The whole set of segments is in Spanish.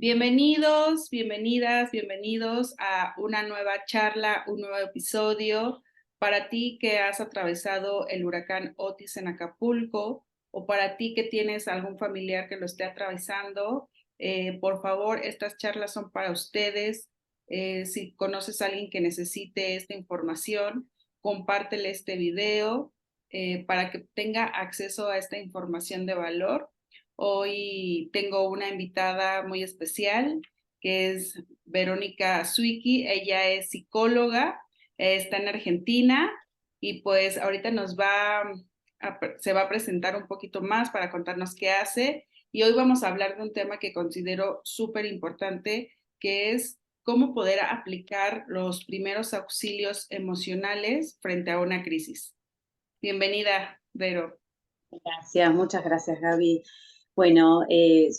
Bienvenidos, bienvenidas, bienvenidos a una nueva charla, un nuevo episodio para ti que has atravesado el huracán Otis en Acapulco o para ti que tienes algún familiar que lo esté atravesando. Por favor, estas charlas son para ustedes. Si conoces a alguien que necesite esta información, compártele este video para que tenga acceso a esta información de valor. Hoy tengo una invitada muy especial que es Verónica Suiki. Ella es psicóloga, está en Argentina y pues ahorita se va a presentar un poquito más para contarnos qué hace. Y hoy vamos a hablar de un tema que considero súper importante, que es cómo poder aplicar los primeros auxilios emocionales frente a una crisis. Bienvenida, Vero. Gracias, muchas gracias, Gaby. Bueno,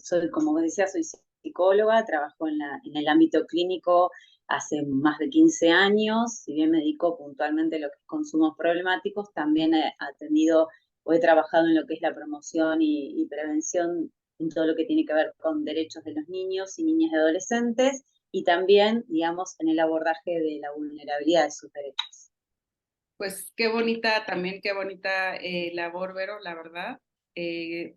soy, como vos decías, soy psicóloga, trabajo en el ámbito clínico hace más de 15 años. Si bien me dedico puntualmente a lo que es consumos problemáticos, también he atendido o he trabajado en lo que es la promoción y prevención en todo lo que tiene que ver con derechos de los niños y niñas y adolescentes, y también, digamos, en el abordaje de la vulnerabilidad de sus derechos. Pues qué bonita, también qué bonita labor, Vero, la verdad. Eh,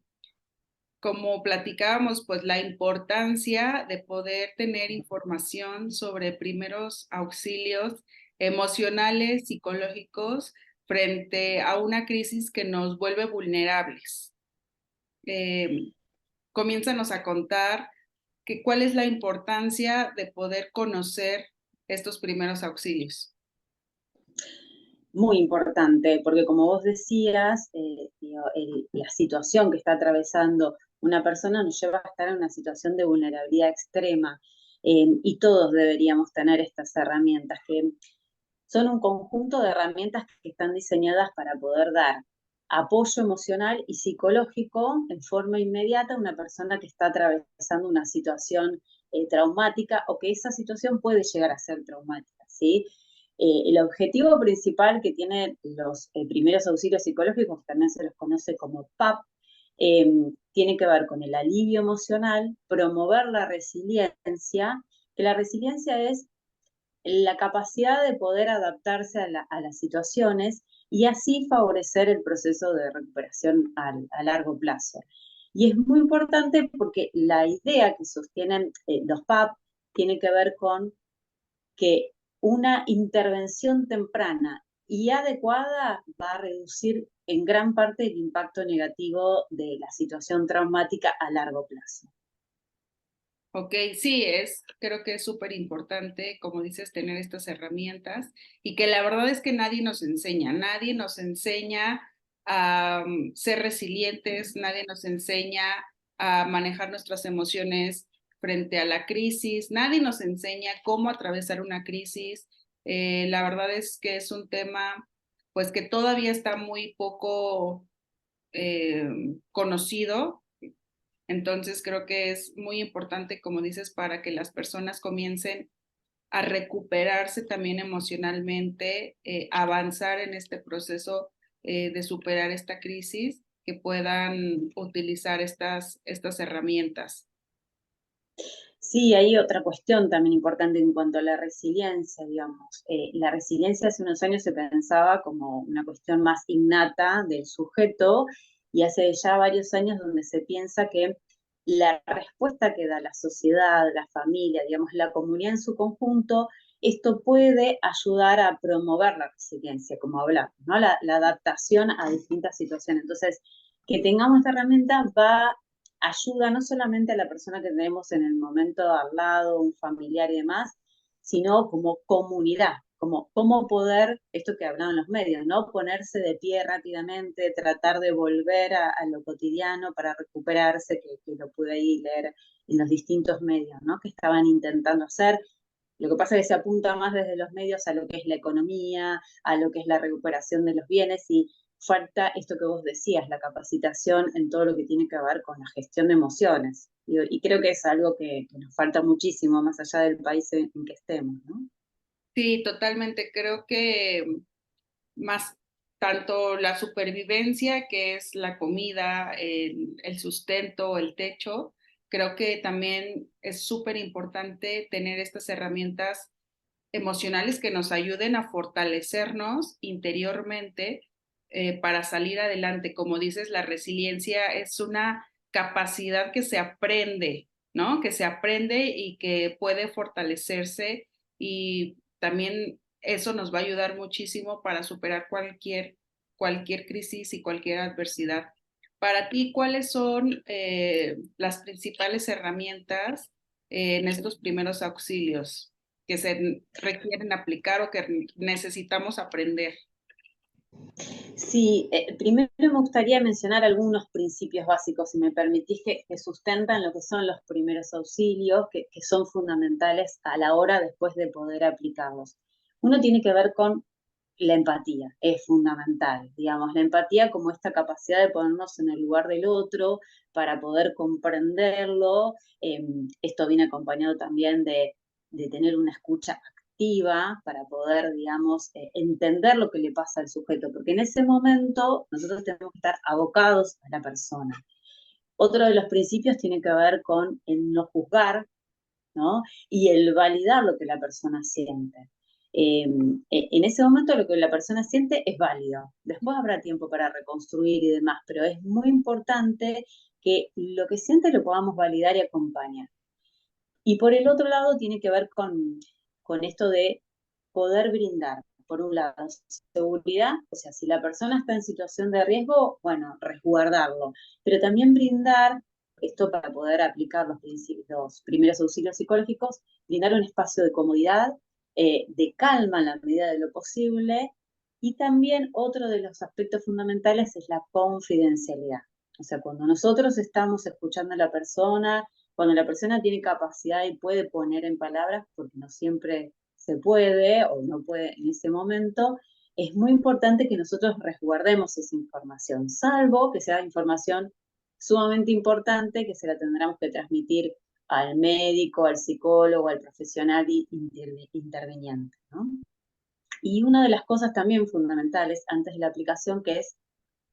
Como platicábamos, pues la importancia de poder tener información sobre primeros auxilios emocionales, psicológicos, frente a una crisis que nos vuelve vulnerables. Eh, Comiénzanos a contar cuál es la importancia de poder conocer estos primeros auxilios. Muy importante, porque como vos decías, la situación que está atravesando una persona nos lleva a estar en una situación de vulnerabilidad extrema, y todos deberíamos tener estas herramientas, que son un conjunto de herramientas que están diseñadas para poder dar apoyo emocional y psicológico en forma inmediata a una persona que está atravesando una situación traumática, o que esa situación puede llegar a ser traumática, ¿sí? El objetivo principal que tienen los primeros auxilios psicológicos, también se los conoce como PAP, tiene que ver con el alivio emocional, promover la resiliencia, que la resiliencia es la capacidad de poder adaptarse a las situaciones y así favorecer el proceso de recuperación a largo plazo. Y es muy importante porque la idea que sostienen los PAP tiene que ver con que una intervención temprana y adecuada va a reducir en gran parte el impacto negativo de la situación traumática a largo plazo. Ok, sí, creo que es súper importante, como dices, tener estas herramientas y que la verdad es que nadie nos enseña a ser resilientes, nadie nos enseña a manejar nuestras emociones frente a la crisis, nadie nos enseña cómo atravesar una crisis. La verdad es que es un tema, pues, que todavía está muy poco conocido. Entonces creo que es muy importante, como dices, para que las personas comiencen a recuperarse también emocionalmente, avanzar en este proceso de superar esta crisis, que puedan utilizar estas herramientas. Sí, hay otra cuestión también importante en cuanto a la resiliencia, digamos. La resiliencia hace unos años se pensaba como una cuestión más innata del sujeto, y hace ya varios años donde se piensa que la respuesta que da la sociedad, la familia, digamos, la comunidad en su conjunto, esto puede ayudar a promover la resiliencia, como hablamos, ¿no? La adaptación a distintas situaciones. Entonces, que tengamos esta herramienta ayuda no solamente a la persona que tenemos en el momento al lado, un familiar y demás, sino como comunidad, como cómo poder, esto que hablaban los medios, ¿no? Ponerse de pie rápidamente, tratar de volver a lo cotidiano para recuperarse, que lo pude ahí leer en los distintos medios, ¿no? Que estaban intentando hacer. Lo que pasa es que se apunta más desde los medios a lo que es la economía, a lo que es la recuperación de los bienes, y falta esto que vos decías, la capacitación en todo lo que tiene que ver con la gestión de emociones. Y creo que es algo que nos falta muchísimo más allá del país en que estemos, ¿no? Sí, totalmente. Creo que más tanto la supervivencia, que es la comida, el sustento, el techo, creo que también es súper importante tener estas herramientas emocionales que nos ayuden a fortalecernos interiormente para salir adelante. Como dices, la resiliencia es una capacidad que se aprende, ¿no? Que se aprende y que puede fortalecerse y también eso nos va a ayudar muchísimo para superar cualquier crisis y cualquier adversidad. Para ti, ¿cuáles son las principales herramientas en estos primeros auxilios que se requieren aplicar o que necesitamos aprender? Sí, primero me gustaría mencionar algunos principios básicos, si me permitís, que sustentan lo que son los primeros auxilios, que son fundamentales a la hora después de poder aplicarlos. Uno tiene que ver con la empatía, es fundamental, digamos, la empatía como esta capacidad de ponernos en el lugar del otro para poder comprenderlo. Esto viene acompañado también de tener una escucha activa para poder, digamos, entender lo que le pasa al sujeto, porque en ese momento nosotros tenemos que estar abocados a la persona. Otro de los principios tiene que ver con el no juzgar, ¿no? Y el validar lo que la persona siente. En ese momento lo que la persona siente es válido. Después habrá tiempo para reconstruir y demás, pero es muy importante que lo que siente lo podamos validar y acompañar. Y por el otro lado tiene que ver con esto de poder brindar, por un lado, seguridad, o sea, si la persona está en situación de riesgo, bueno, resguardarlo, pero también brindar, esto para poder aplicar los primeros auxilios psicológicos, brindar un espacio de comodidad, de calma en la medida de lo posible, y también otro de los aspectos fundamentales es la confidencialidad. O sea, cuando nosotros estamos escuchando a la persona, cuando la persona tiene capacidad y puede poner en palabras, porque no siempre se puede o no puede en ese momento, es muy importante que nosotros resguardemos esa información, salvo que sea información sumamente importante que se la tendremos que transmitir al médico, al psicólogo, al profesional interviniente, ¿no? Y una de las cosas también fundamentales antes de la aplicación, que es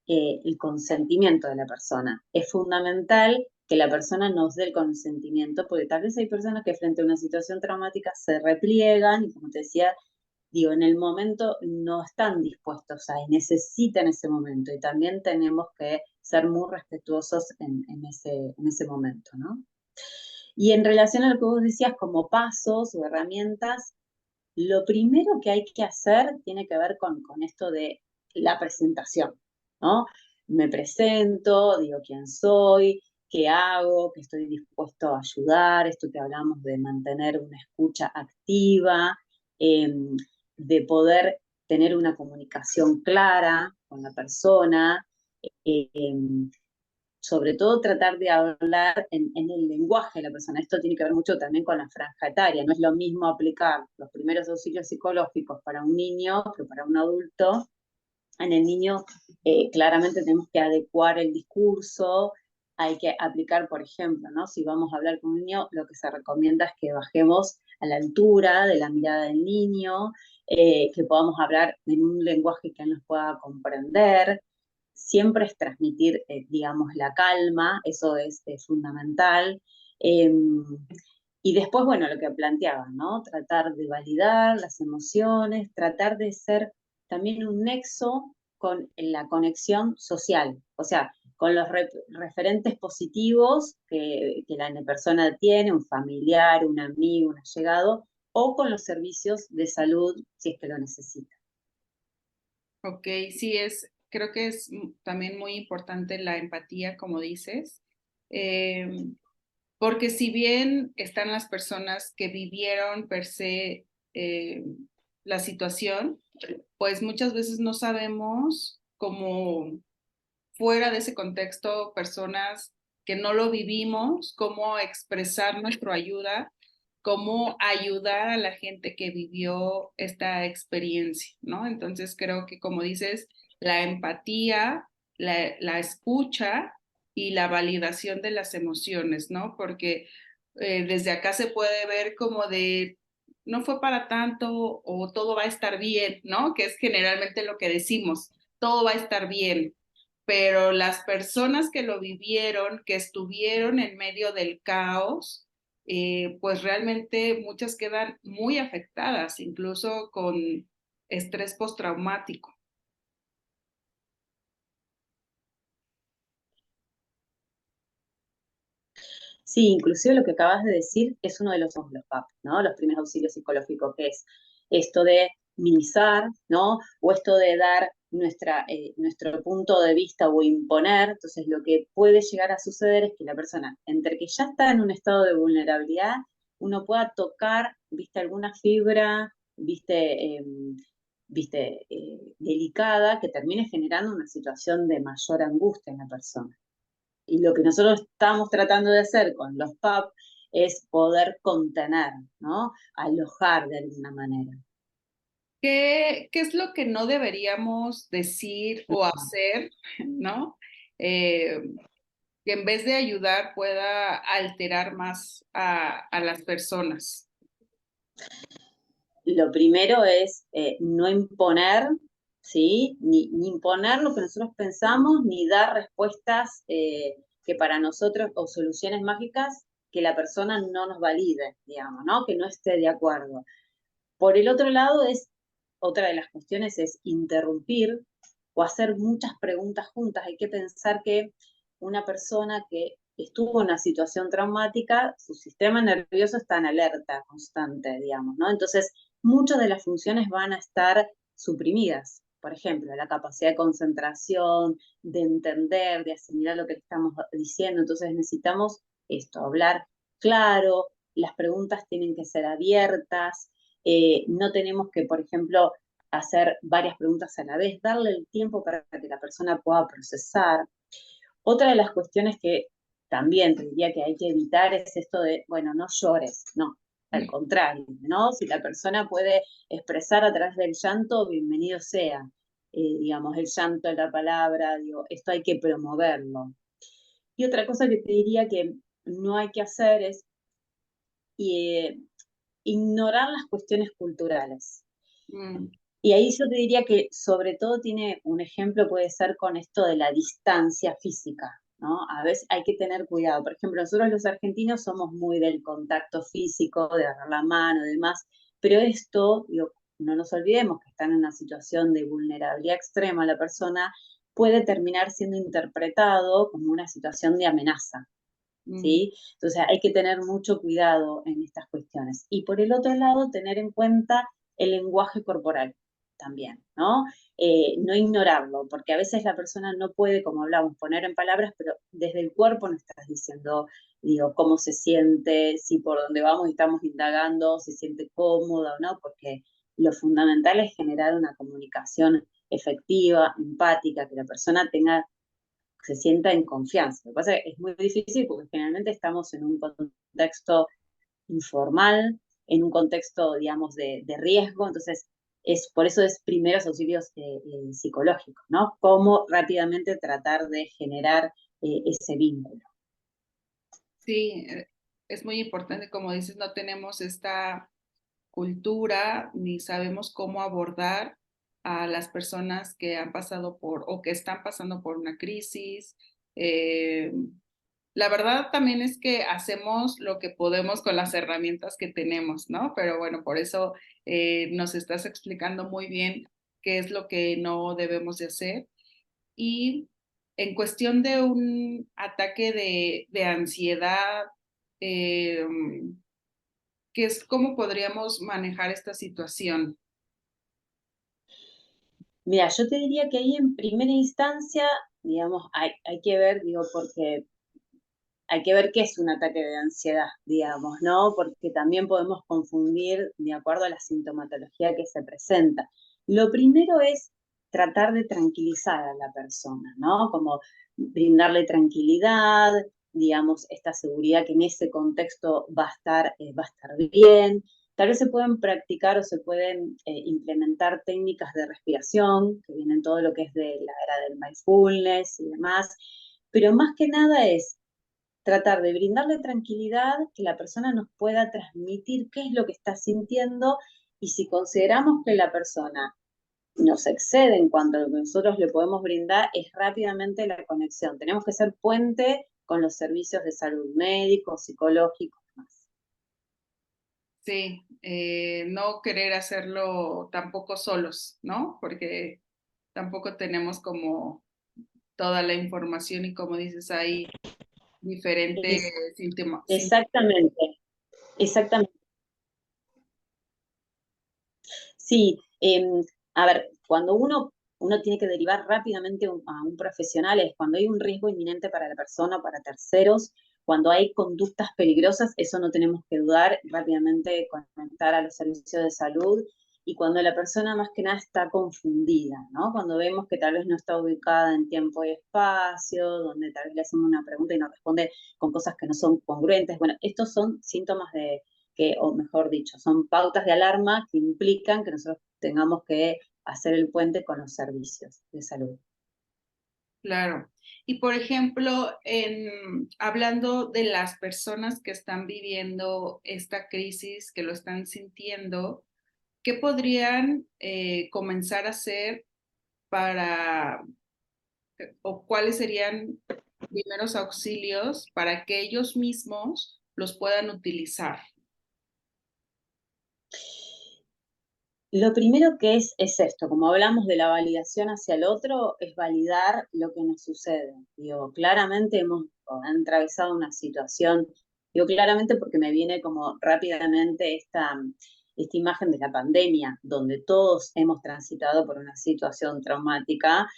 el consentimiento de la persona. Es fundamental que la persona nos dé el consentimiento, porque tal vez hay personas que frente a una situación traumática se repliegan y, como te decía, digo, en el momento no están dispuestos a, y necesitan ese momento, y también tenemos que ser muy respetuosos en ese momento, ¿no? Y en relación a lo que vos decías como pasos o herramientas, lo primero que hay que hacer tiene que ver con esto de la presentación, ¿no? Me presento, digo quién soy, qué hago, que estoy dispuesto a ayudar, esto que hablamos de mantener una escucha activa, eh, de poder tener una comunicación clara con la persona, eh, sobre todo tratar de hablar en el lenguaje de la persona. Esto tiene que ver mucho también con la franja etaria. No es lo mismo aplicar los primeros auxilios psicológicos para un niño que para un adulto. En el niño claramente tenemos que adecuar el discurso, hay que aplicar, por ejemplo, ¿no? Si vamos a hablar con un niño, lo que se recomienda es que bajemos a la altura de la mirada del niño, que podamos hablar en un lenguaje que él nos pueda comprender. Siempre es transmitir, digamos, la calma, eso es fundamental. Eh, y después, bueno, lo que planteaba, ¿no? Tratar de validar las emociones, tratar de ser también un nexo con la conexión social, o sea, con los referentes positivos que la persona tiene, un familiar, un amigo, un allegado, o con los servicios de salud si es que lo necesita. Ok, sí, creo que es también muy importante la empatía, como dices, porque si bien están las personas que vivieron per se eh, la situación, pues muchas veces no sabemos cómo fuera de ese contexto, personas que no lo vivimos, cómo expresar nuestra ayuda, cómo ayudar a la gente que vivió esta experiencia, ¿no? Entonces creo que, como dices, la empatía, la escucha y la validación de las emociones, ¿no? Porque desde acá se puede ver como de no fue para tanto o todo va a estar bien, ¿no? Que es generalmente lo que decimos, todo va a estar bien, pero las personas que lo vivieron, que estuvieron en medio del caos, pues realmente muchas quedan muy afectadas, incluso con estrés postraumático. Sí, inclusive lo que acabas de decir es uno de los PAP, ¿no? Los primeros auxilios psicológicos, que es esto de minimizar, ¿no? O esto de dar nuestro punto de vista o imponer. Entonces, lo que puede llegar a suceder es que la persona, entre que ya está en un estado de vulnerabilidad, uno pueda tocar, viste, alguna fibra, delicada, que termine generando una situación de mayor angustia en la persona. Y lo que nosotros estamos tratando de hacer con los PAP es poder contener, ¿no? Alojar de alguna manera. ¿Qué es lo que no deberíamos decir o hacer, ¿no? Eh, que en vez de ayudar pueda alterar más a las personas. Lo primero es no imponer, ¿sí? Ni imponer lo que nosotros pensamos, ni dar respuestas que para nosotros, o soluciones mágicas que la persona no nos valide, digamos, ¿no? Que no esté de acuerdo. Por el otro lado, otra de las cuestiones es interrumpir o hacer muchas preguntas juntas. Hay que pensar que una persona que estuvo en una situación traumática, su sistema nervioso está en alerta constante, digamos, ¿no? Entonces, muchas de las funciones van a estar suprimidas. Por ejemplo, la capacidad de concentración, de entender, de asimilar lo que estamos diciendo. Entonces, necesitamos esto, hablar claro, las preguntas tienen que ser abiertas, no tenemos que, por ejemplo, hacer varias preguntas a la vez, darle el tiempo para que la persona pueda procesar. Otra de las cuestiones que también te diría que hay que evitar es esto de, bueno, no llores, no, al contrario, ¿no? Si la persona puede expresar a través del llanto, bienvenido sea. Digamos, el llanto de la palabra, digo, esto hay que promoverlo. Y otra cosa que te diría que no hay que hacer es eh, ignorar las cuestiones culturales. Mm, Y ahí yo te diría que sobre todo tiene un ejemplo, puede ser con esto de la distancia física, ¿no? A veces hay que tener cuidado. Por ejemplo, nosotros los argentinos somos muy del contacto físico, de agarrar la mano y demás, pero esto, digo, no nos olvidemos que están en una situación de vulnerabilidad extrema la persona, puede terminar siendo interpretado como una situación de amenaza. mm. ¿Sí? Entonces hay que tener mucho cuidado en estas cuestiones. Y por el otro lado, tener en cuenta el lenguaje corporal también, ¿no? No ignorarlo, porque a veces la persona no puede, como hablamos, poner en palabras, pero desde el cuerpo no estás diciendo, digo, cómo se siente, si por donde vamos estamos indagando, se siente cómoda o no, porque lo fundamental es generar una comunicación efectiva, empática, que la persona tenga se sienta en confianza. Lo que pasa es que es muy difícil porque generalmente estamos en un contexto informal, en un contexto, digamos, de riesgo, entonces por eso es primeros auxilios psicológicos, ¿no? Cómo rápidamente tratar de generar ese vínculo. Sí, es muy importante, como dices, no tenemos esta cultura ni sabemos cómo abordar a las personas que han pasado por o que están pasando por una crisis. Eh, la verdad también es que hacemos lo que podemos con las herramientas que tenemos, ¿no? Pero bueno, por eso nos estás explicando muy bien qué es lo que no debemos de hacer. Y en cuestión de un ataque de ansiedad, eh, ¿qué es cómo podríamos manejar esta situación? Mira, yo te diría que ahí en primera instancia, digamos, hay que ver, digo, porque hay que ver qué es un ataque de ansiedad, digamos, ¿no? Porque también podemos confundir de acuerdo a la sintomatología que se presenta. Lo primero es tratar de tranquilizar a la persona, ¿no? Como brindarle tranquilidad, digamos, esta seguridad que en ese contexto va a estar bien. Tal vez se pueden practicar o se pueden implementar técnicas de respiración, que vienen todo lo que es de la era del mindfulness y demás, pero más que nada es tratar de brindarle tranquilidad, que la persona nos pueda transmitir qué es lo que está sintiendo y si consideramos que la persona nos excede en cuanto a lo que nosotros le podemos brindar, es rápidamente la conexión. Tenemos que ser puente con los servicios de salud médicos, psicológicos, más. Sí, no querer hacerlo tampoco solos, ¿no? Porque tampoco tenemos como toda la información y como dices, hay diferentes Es- síntomas. exactamente, exactamente. Sí, a ver, cuando uno tiene que derivar rápidamente a un profesional es cuando hay un riesgo inminente para la persona, para terceros, cuando hay conductas peligrosas, eso no tenemos que dudar, rápidamente conectar a los servicios de salud y cuando la persona más que nada está confundida, ¿no? Cuando vemos que tal vez no está ubicada en tiempo y espacio, donde tal vez le hacemos una pregunta y nos responde con cosas que no son congruentes. Bueno, estos son síntomas de que, o mejor dicho, son pautas de alarma que implican que nosotros tengamos que hacer el puente con los servicios de salud. Claro. Y por ejemplo, hablando de las personas que están viviendo esta crisis, que lo están sintiendo, ¿qué podrían comenzar a hacer para, o cuáles serían primeros auxilios para que ellos mismos los puedan utilizar? Lo primero que es esto, como hablamos de la validación hacia el otro, es validar lo que nos sucede. Digo, claramente hemos atravesado una situación, digo claramente porque me viene como rápidamente esta imagen de la pandemia, donde todos hemos transitado por una situación traumática,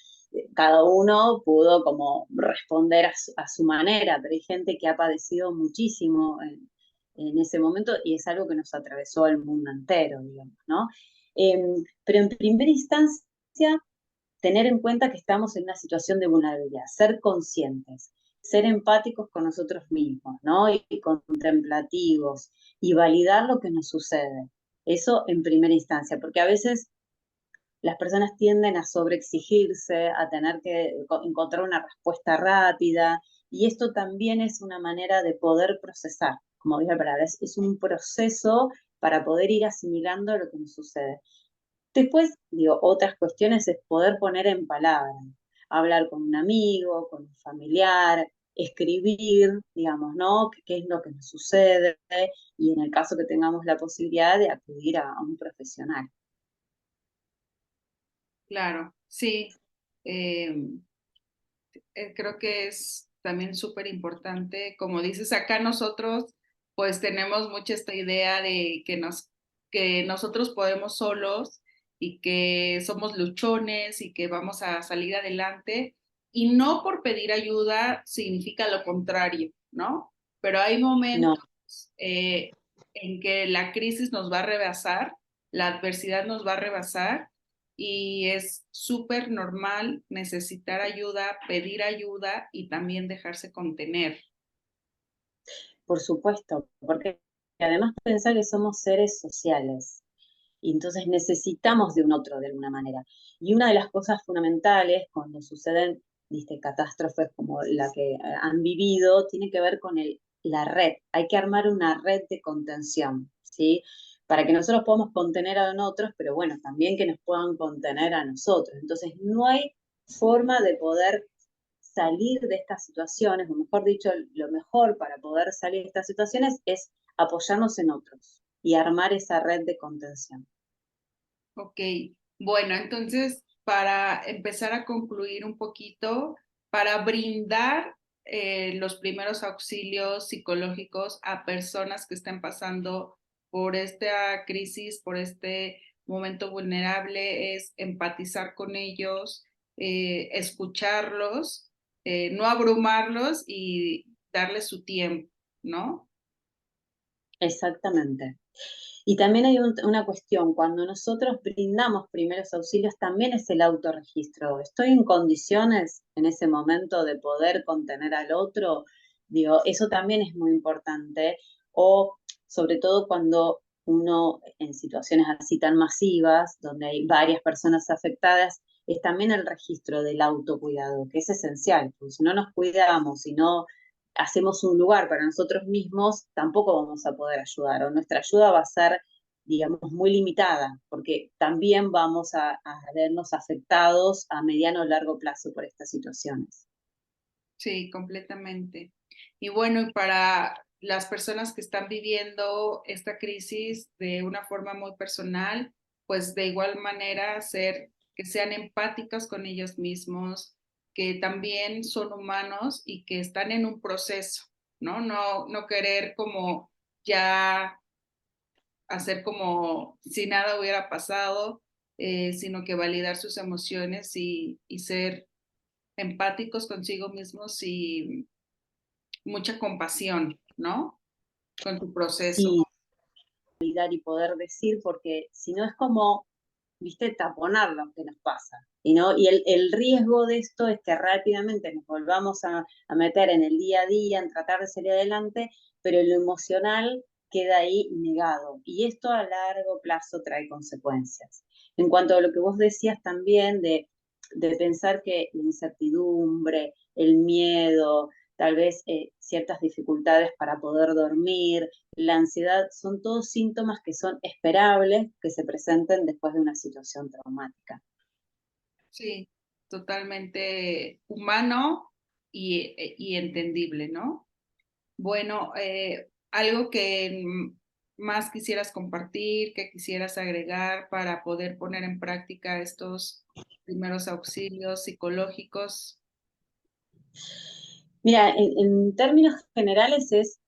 cada uno pudo como responder a su manera, pero hay gente que ha padecido muchísimo en ese momento y es algo que nos atravesó al mundo entero, digamos, ¿no? Pero en primera instancia, tener en cuenta que estamos en una situación de vulnerabilidad, ser conscientes, ser empáticos con nosotros mismos, ¿no? Y contemplativos y validar lo que nos sucede. Eso en primera instancia, porque a veces las personas tienden a sobreexigirse, a tener que encontrar una respuesta rápida, y esto también es una manera de poder procesar, como dice la palabra, es un proceso para poder ir asimilando lo que nos sucede. Después, digo, otras cuestiones es poder poner en palabras, hablar con un amigo, con un familiar, escribir, digamos, ¿no? ¿Qué es lo que nos sucede? Y en el caso que tengamos la posibilidad de acudir a un profesional. Claro, sí. Eh, Creo que es también súper importante, como dices, acá nosotros pues tenemos mucha esta idea de que nosotros podemos solos y que somos luchones y que vamos a salir adelante y no por pedir ayuda significa lo contrario, ¿no? Pero hay No, momentos en que la crisis nos va a rebasar, la adversidad nos va a rebasar y es súper normal necesitar ayuda, pedir ayuda y también dejarse contener. por supuesto, porque además pensar que somos seres sociales y entonces necesitamos de un otro de alguna manera. Y una de las cosas fundamentales cuando suceden, viste, catástrofes como la que han vivido, tiene que ver con la red. Hay que armar una red de contención, ¿sí? Para que nosotros podamos contener a nosotros, pero bueno, también que nos puedan contener a nosotros. Entonces, no hay forma de poder salir de estas situaciones, o mejor dicho, lo mejor para poder salir de estas situaciones es apoyarnos en otros y armar esa red de contención. Ok, bueno, entonces para empezar a concluir un poquito, para brindar los primeros auxilios psicológicos a personas que estén pasando por esta crisis, por este momento vulnerable, es empatizar con ellos, escucharlos, no abrumarlos y darles su tiempo, ¿no? Exactamente. Y también hay una cuestión, cuando nosotros brindamos primeros auxilios, también es el autorregistro. ¿Estoy en condiciones en ese momento de poder contener al otro? Digo, eso también es muy importante. O sobre todo cuando uno en situaciones así tan masivas, donde hay varias personas afectadas, es también el registro del autocuidado, que es esencial, porque si no nos cuidamos, si no hacemos un lugar para nosotros mismos, tampoco vamos a poder ayudar, o nuestra ayuda va a ser digamos, muy limitada, porque también vamos a vernos afectados a mediano o largo plazo por estas situaciones. Sí, completamente. Y bueno, y para las personas que están viviendo esta crisis de una forma muy personal, pues de igual manera que sean empáticos con ellos mismos, que también son humanos y que están en un proceso, ¿no? No querer como ya hacer como si nada hubiera pasado, sino que validar sus emociones y ser empáticos consigo mismos y mucha compasión, ¿no? Con tu proceso. Sí, y poder decir, porque si no es como, viste, taponar lo que nos pasa. Y el riesgo de esto es que rápidamente nos volvamos a meter en el día a día, en tratar de salir adelante, pero lo emocional queda ahí negado. Y esto a largo plazo trae consecuencias. En cuanto a lo que vos decías también de pensar que la incertidumbre, el miedo, tal vez ciertas dificultades para poder dormir, la ansiedad, son todos síntomas que son esperables que se presenten después de una situación traumática. Sí, totalmente humano y entendible, ¿no? Bueno, algo que más quisieras compartir, que quisieras agregar para poder poner en práctica estos primeros auxilios psicológicos. Mira, en términos generales es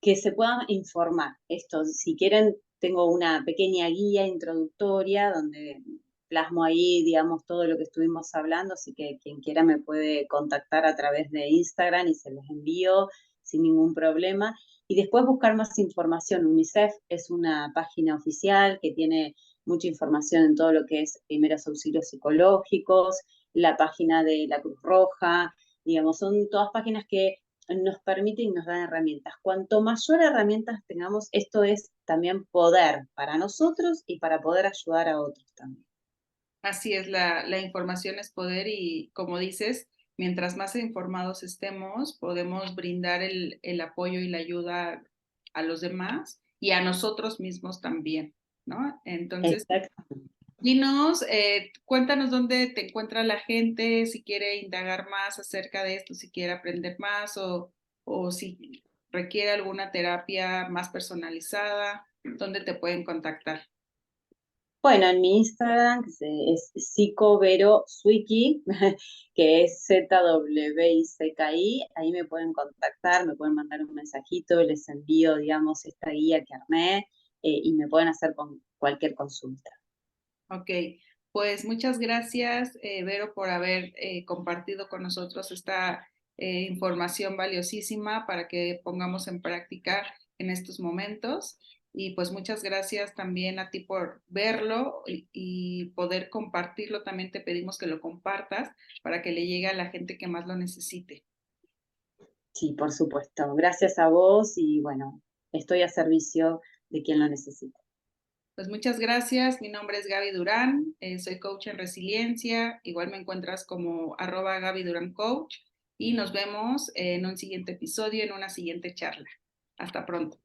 que se puedan informar. Esto, si quieren, tengo una pequeña guía introductoria donde plasmo ahí, digamos, todo lo que estuvimos hablando, así que quien quiera me puede contactar a través de Instagram y se los envío sin ningún problema. Y después buscar más información. UNICEF es una página oficial que tiene mucha información en todo lo que es primeros auxilios psicológicos, la página de la Cruz Roja, digamos, son todas páginas que nos permite y nos dan herramientas. Cuanto mayor herramientas tengamos, esto es también poder para nosotros y para poder ayudar a otros también. Así es, la información es poder y como dices, mientras más informados estemos, podemos brindar el apoyo y la ayuda a los demás y a nosotros mismos también, ¿no? Entonces, Exacto. dinos, cuéntanos dónde te encuentra la gente, si quiere indagar más acerca de esto, si quiere aprender más o si requiere alguna terapia más personalizada, ¿dónde te pueden contactar? Bueno, en mi Instagram, que es psicoveroswiki, que es ZWICKI, ahí me pueden contactar, me pueden mandar un mensajito, les envío, digamos, esta guía que armé, y me pueden hacer con cualquier consulta. Ok, pues muchas gracias, Vero, por haber compartido con nosotros esta información valiosísima para que pongamos en práctica en estos momentos. Y pues muchas gracias también a ti por verlo y poder compartirlo. También te pedimos que lo compartas para que le llegue a la gente que más lo necesite. Sí, por supuesto. Gracias a vos y bueno, estoy a servicio de quien lo necesite. Pues muchas gracias. Mi nombre es Gaby Durán, soy coach en resiliencia. Igual me encuentras como @Gaby Durán Coach y nos vemos en un siguiente episodio, en una siguiente charla. Hasta pronto.